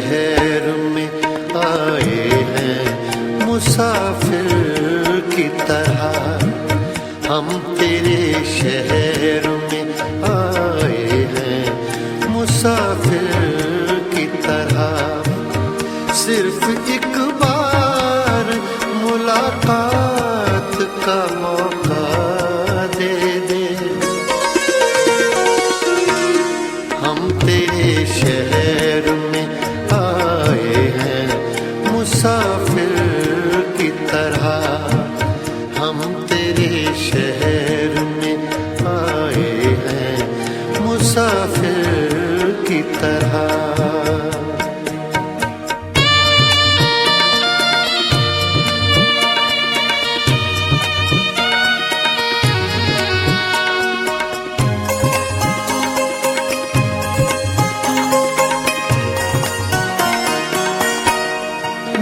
शहर में आए हैं मुसाफिर की तरह, हम तेरे शहर में आए हैं मुसाफिर की तरह। सिर्फ एक बार मुलाकात का मौका दे दे, हम तेरे शहर में आए हैं मुसाफिर की तरह, हम तेरे शहर में आए हैं मुसाफिर की तरह।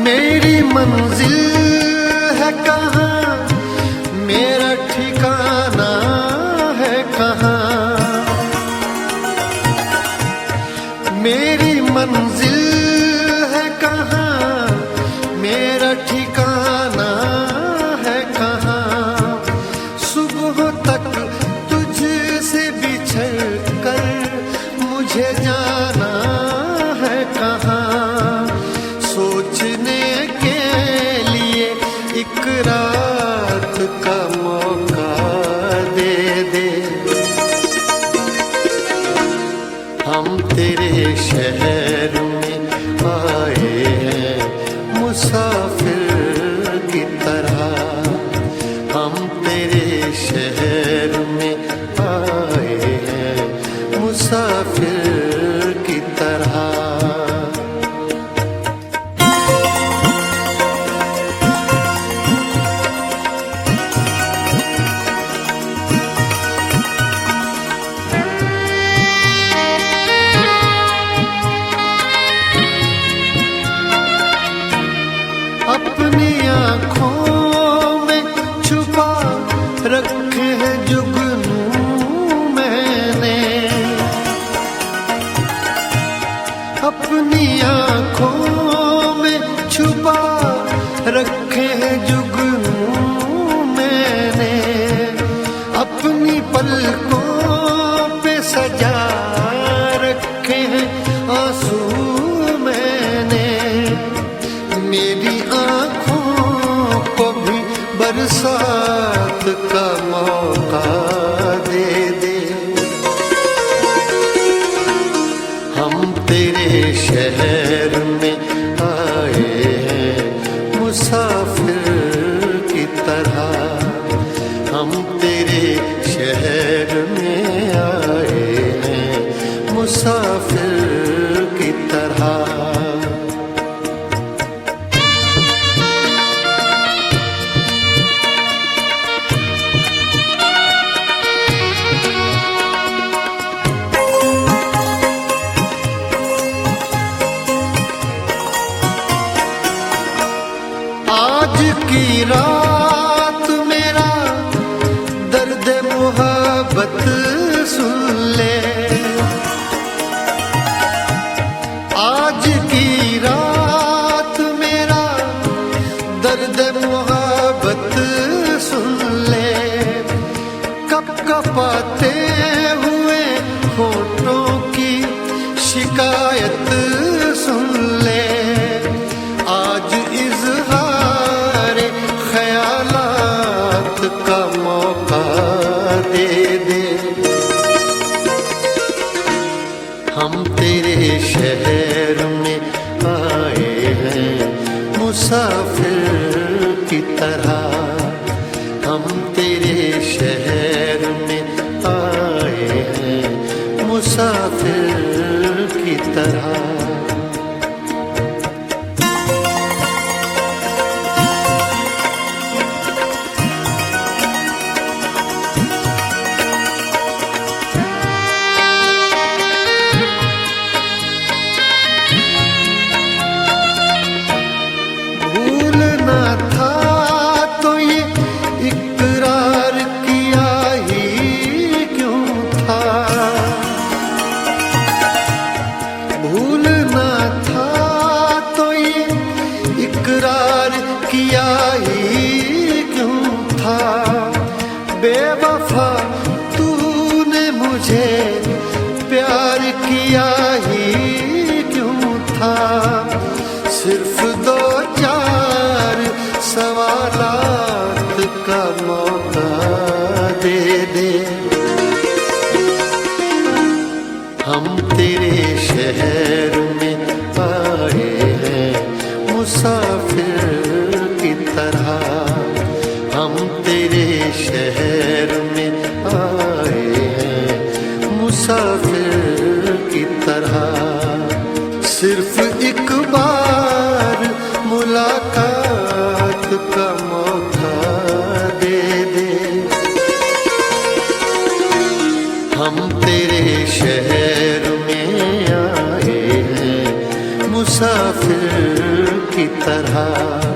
मेरी मंजिल है कहाँ, मेरा ठिकाना है कहाँ, मेरी मंजिल है कहाँ, मेरा ठिकाना है कहाँ। सुबह तक तुझसे बिछड़ कर मुझे जाना है कहाँ। सोचने के लिए एक रात का मौका दे दे, हम तेरे शहर में आए हैं मुसाफिर की तरह, हम तेरे शहर में आए हैं मुसाफिर की तरह। अपनी आँखों में छुपा रखे हैं जुगनू मैंने, अपनी आँखों में छुपा रखे हैं जुगनू मैंने, अपनी पलकों पे सजा रखे हैं आंसू मैंने। मेरी आँखों को भी बरसात का मौका दे दे, हम तेरे शहर में आए हैं मुसाफिर की तरह, हम तेरे शहर में आए हैं मुसाफिर की तरह। आज की रात मेरा दर्द मोहब्बत सुन ले, आज की रात मेरा दर्द मोहब्बत सुन ले। कपकपाते हुए होठों की शिकायत सुन ले, आज इज़हार ख़यालात का मौका दे दे, हम तेरे शहर में आए हैं मुसाफिर की तरह, हम तेरे शहर में आए हैं मुसाफिर की तरह। भूलना था तो बार मुलाकात का मौका दे दे। हम तेरे शहर में आए हैं मुसाफिर की तरह,